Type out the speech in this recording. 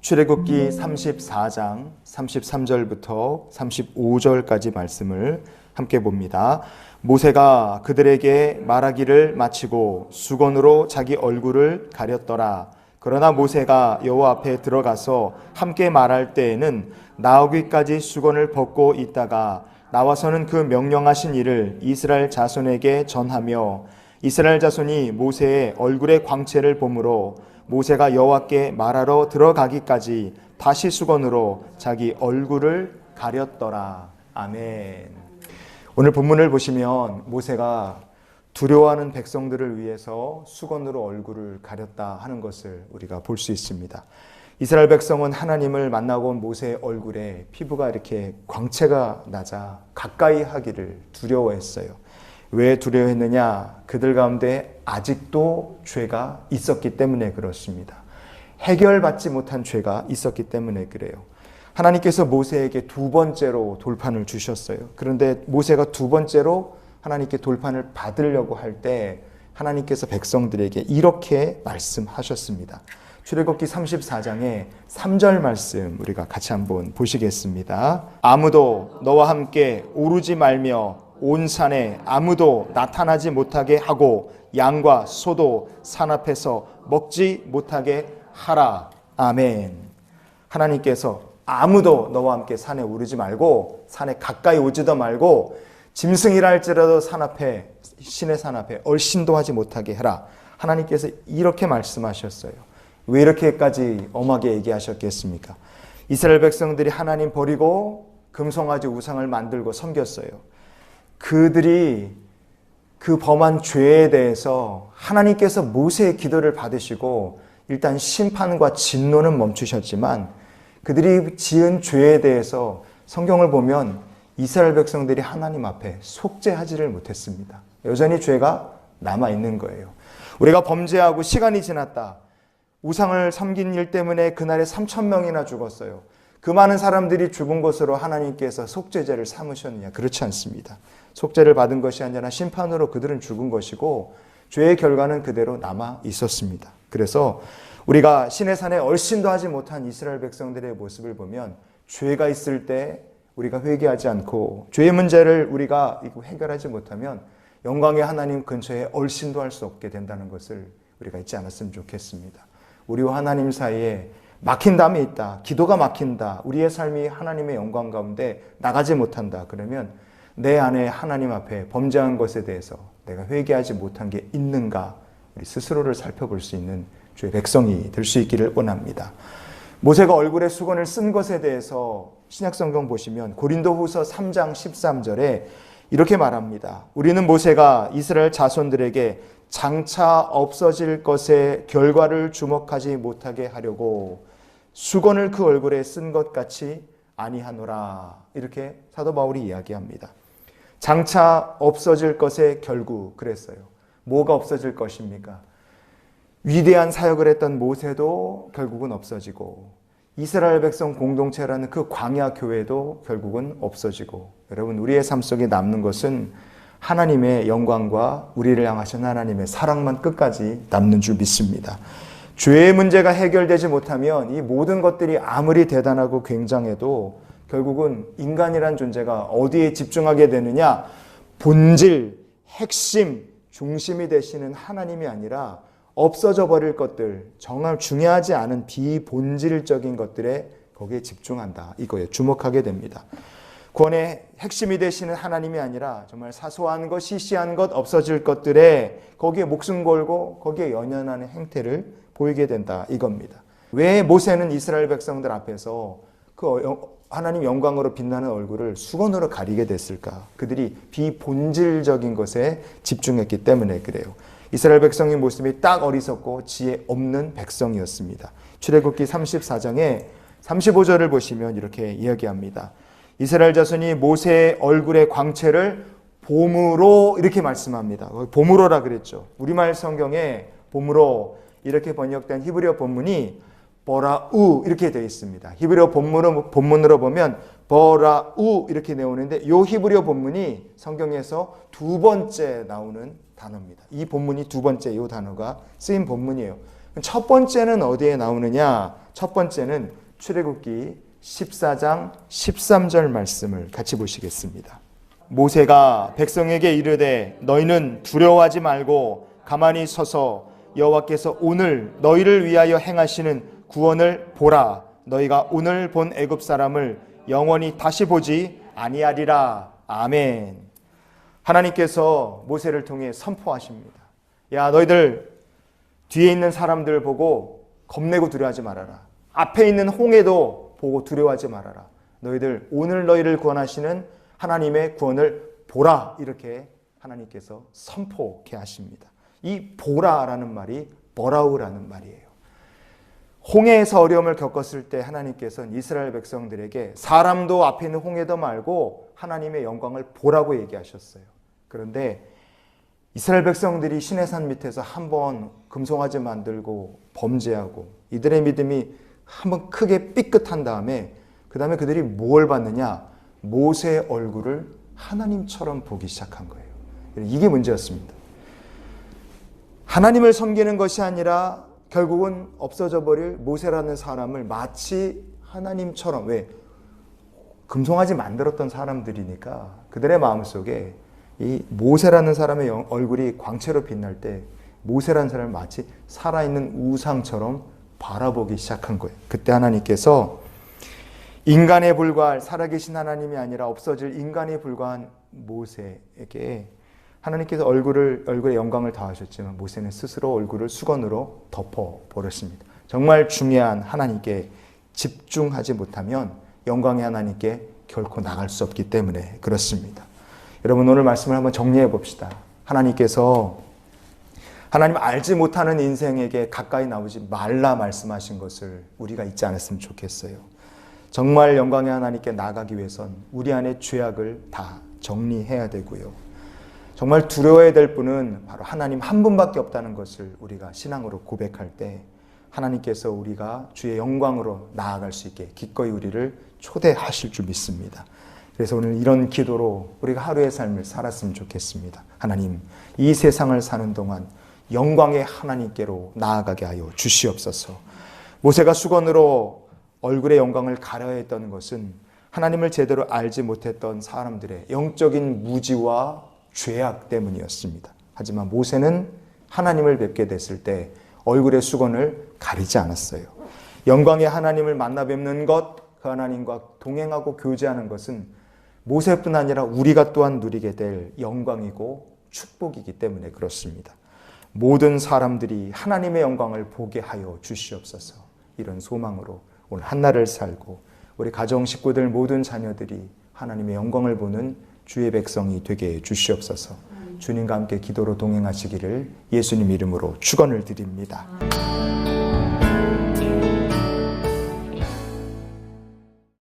출애굽기 34장 33절부터 35절까지 말씀을 함께 봅니다. 모세가 그들에게 말하기를 마치고 수건으로 자기 얼굴을 가렸더라. 그러나 모세가 여호와 앞에 들어가서 함께 말할 때에는 나오기까지 수건을 벗고 있다가 나와서는 그 명령하신 일을 이스라엘 자손에게 전하며 이스라엘 자손이 모세의 얼굴의 광채를 보므로 모세가 여호와께 말하러 들어가기까지 다시 수건으로 자기 얼굴을 가렸더라. 아멘. 오늘 본문을 보시면 모세가 두려워하는 백성들을 위해서 수건으로 얼굴을 가렸다 하는 것을 우리가 볼 수 있습니다. 이스라엘 백성은 하나님을 만나고 온 모세의 얼굴에 피부가 이렇게 광채가 나자 가까이 하기를 두려워했어요. 왜 두려워했느냐? 그들 가운데 아직도 죄가 있었기 때문에 그렇습니다. 해결받지 못한 죄가 있었기 때문에 그래요. 하나님께서 모세에게 두 번째로 돌판을 주셨어요. 그런데 모세가 두 번째로 하나님께 돌판을 받으려고 할 때 하나님께서 백성들에게 이렇게 말씀하셨습니다. 출애굽기 34장의 3절 말씀 우리가 같이 한번 보시겠습니다. 아무도 너와 함께 오르지 말며 온 산에 아무도 나타나지 못하게 하고 양과 소도 산 앞에서 먹지 못하게 하라. 아멘. 하나님께서 아무도 너와 함께 산에 오르지 말고 산에 가까이 오지도 말고 짐승이라 할지라도 산 앞에 신의 산 앞에 얼씬도 하지 못하게 해라. 하나님께서 이렇게 말씀하셨어요. 왜 이렇게까지 엄하게 얘기하셨겠습니까? 이스라엘 백성들이 하나님 버리고 금송아지 우상을 만들고 섬겼어요. 그들이 그 범한 죄에 대해서 하나님께서 모세의 기도를 받으시고 일단 심판과 진노는 멈추셨지만 그들이 지은 죄에 대해서 성경을 보면 이스라엘 백성들이 하나님 앞에 속죄하지를 못했습니다. 여전히 죄가 남아있는 거예요. 우리가 범죄하고 시간이 지났다. 우상을 섬긴 일 때문에 그날에 3,000명이나 죽었어요. 그 많은 사람들이 죽은 것으로 하나님께서 속죄제를 삼으셨느냐? 그렇지 않습니다. 속죄를 받은 것이 아니라 심판으로 그들은 죽은 것이고 죄의 결과는 그대로 남아 있었습니다. 그래서 우리가 신의 산에 얼씬도 하지 못한 이스라엘 백성들의 모습을 보면 죄가 있을 때 우리가 회개하지 않고 죄의 문제를 우리가 해결하지 못하면 영광의 하나님 근처에 얼씬도 할 수 없게 된다는 것을 우리가 잊지 않았으면 좋겠습니다. 우리와 하나님 사이에 막힌 담이 있다. 기도가 막힌다. 우리의 삶이 하나님의 영광 가운데 나가지 못한다. 그러면 내 안에 하나님 앞에 범죄한 것에 대해서 내가 회개하지 못한 게 있는가? 우리 스스로를 살펴볼 수 있는 주의 백성이 될 수 있기를 원합니다. 모세가 얼굴에 수건을 쓴 것에 대해서 신약성경 보시면 고린도후서 3장 13절에 이렇게 말합니다. 우리는 모세가 이스라엘 자손들에게 장차 없어질 것의 결과를 주목하지 못하게 하려고 수건을 그 얼굴에 쓴 것 같이 아니하노라. 이렇게 사도 바울이 이야기합니다. 장차 없어질 것의 결국 그랬어요. 뭐가 없어질 것입니까? 위대한 사역을 했던 모세도 결국은 없어지고 이스라엘 백성 공동체라는 그 광야 교회도 결국은 없어지고 여러분 우리의 삶 속에 남는 것은 하나님의 영광과 우리를 향하신 하나님의 사랑만 끝까지 남는 줄 믿습니다. 죄의 문제가 해결되지 못하면 이 모든 것들이 아무리 대단하고 굉장해도 결국은 인간이란 존재가 어디에 집중하게 되느냐? 본질, 핵심, 중심이 되시는 하나님이 아니라 없어져 버릴 것들, 정말 중요하지 않은 비본질적인 것들에 거기에 집중한다. 이거에 주목하게 됩니다. 구원의 핵심이 되시는 하나님이 아니라 정말 사소한 것, 시시한 것, 없어질 것들에 거기에 목숨 걸고 거기에 연연하는 행태를 보이게 된다. 이겁니다. 왜 모세는 이스라엘 백성들 앞에서 그 하나님 영광으로 빛나는 얼굴을 수건으로 가리게 됐을까? 그들이 비본질적인 것에 집중했기 때문에 그래요. 이스라엘 백성의 모습이 딱 어리석고 지혜 없는 백성이었습니다. 출애굽기 34장의 35절을 보시면 이렇게 이야기합니다. 이스라엘 자손이 모세의 얼굴의 광채를 봄으로 이렇게 말씀합니다. 봄으로라 그랬죠. 우리말 성경에 봄으로 이렇게 번역된 히브리어 본문이 버라우 이렇게 되어 있습니다. 히브리어 본문으로 보면 버라우 이렇게 나오는데 이 히브리어 본문이 성경에서 두 번째 나오는 단어입니다. 이 본문이 두 번째 이 단어가 쓰인 본문이에요. 첫 번째는 어디에 나오느냐? 첫 번째는 출애굽기 14장 13절 말씀을 같이 보시겠습니다. 모세가 백성에게 이르되 너희는 두려워하지 말고 가만히 서서 여호와께서 오늘 너희를 위하여 행하시는 구원을 보라. 너희가 오늘 본 애굽 사람을 영원히 다시 보지 아니하리라. 아멘. 하나님께서 모세를 통해 선포하십니다. 야, 너희들 뒤에 있는 사람들 보고 겁내고 두려워하지 말아라. 앞에 있는 홍해도 보고 두려워하지 말아라. 너희들 오늘 너희를 구원하시는 하나님의 구원을 보라. 이렇게 하나님께서 선포케 하십니다. 이 보라라는 말이 버라우라는 말이에요. 홍해에서 어려움을 겪었을 때 하나님께서는 이스라엘 백성들에게 사람도 앞에 있는 홍해도 말고 하나님의 영광을 보라고 얘기하셨어요. 그런데 이스라엘 백성들이 시내산 밑에서 한번 금송아지 만들고 범죄하고 이들의 믿음이 한번 크게 삐끗한 다음에 그 다음에 그들이 뭘 봤느냐? 모세의 얼굴을 하나님처럼 보기 시작한 거예요. 이게 문제였습니다. 하나님을 섬기는 것이 아니라 결국은 없어져 버릴 모세라는 사람을 마치 하나님처럼, 왜? 금송아지 만들었던 사람들이니까 그들의 마음속에 이 모세라는 사람의 얼굴이 광채로 빛날 때 모세라는 사람을 마치 살아있는 우상처럼 바라보기 시작한 거예요. 그때 하나님께서 인간에 불과할 살아계신 하나님이 아니라 없어질 인간에 불과한 모세에게 하나님께서 얼굴에 영광을 더하셨지만 모세는 스스로 얼굴을 수건으로 덮어버렸습니다. 정말 중요한 하나님께 집중하지 못하면 영광의 하나님께 결코 나갈 수 없기 때문에 그렇습니다. 여러분, 오늘 말씀을 한번 정리해 봅시다. 하나님께서 하나님 알지 못하는 인생에게 가까이 나오지 말라 말씀하신 것을 우리가 잊지 않았으면 좋겠어요. 정말 영광의 하나님께 나가기 위해선 우리 안의 죄악을 다 정리해야 되고요. 정말 두려워해야 될 분은 바로 하나님 한 분밖에 없다는 것을 우리가 신앙으로 고백할 때 하나님께서 우리가 주의 영광으로 나아갈 수 있게 기꺼이 우리를 초대하실 줄 믿습니다. 그래서 오늘 이런 기도로 우리가 하루의 삶을 살았으면 좋겠습니다. 하나님, 이 세상을 사는 동안 영광의 하나님께로 나아가게 하여 주시옵소서. 모세가 수건으로 얼굴의 영광을 가려야 했던 것은 하나님을 제대로 알지 못했던 사람들의 영적인 무지와 죄악 때문이었습니다. 하지만 모세는 하나님을 뵙게 됐을 때 얼굴의 수건을 가리지 않았어요. 영광의 하나님을 만나 뵙는 것, 그 하나님과 동행하고 교제하는 것은 모세뿐 아니라 우리가 또한 누리게 될 영광이고 축복이기 때문에 그렇습니다. 모든 사람들이 하나님의 영광을 보게 하여 주시옵소서. 이런 소망으로 오늘 한날을 살고 우리 가정 식구들 모든 자녀들이 하나님의 영광을 보는 주의 백성이 되게 해 주시옵소서. 주님과 함께 기도로 동행하시기를 예수님 이름으로 축원을 드립니다.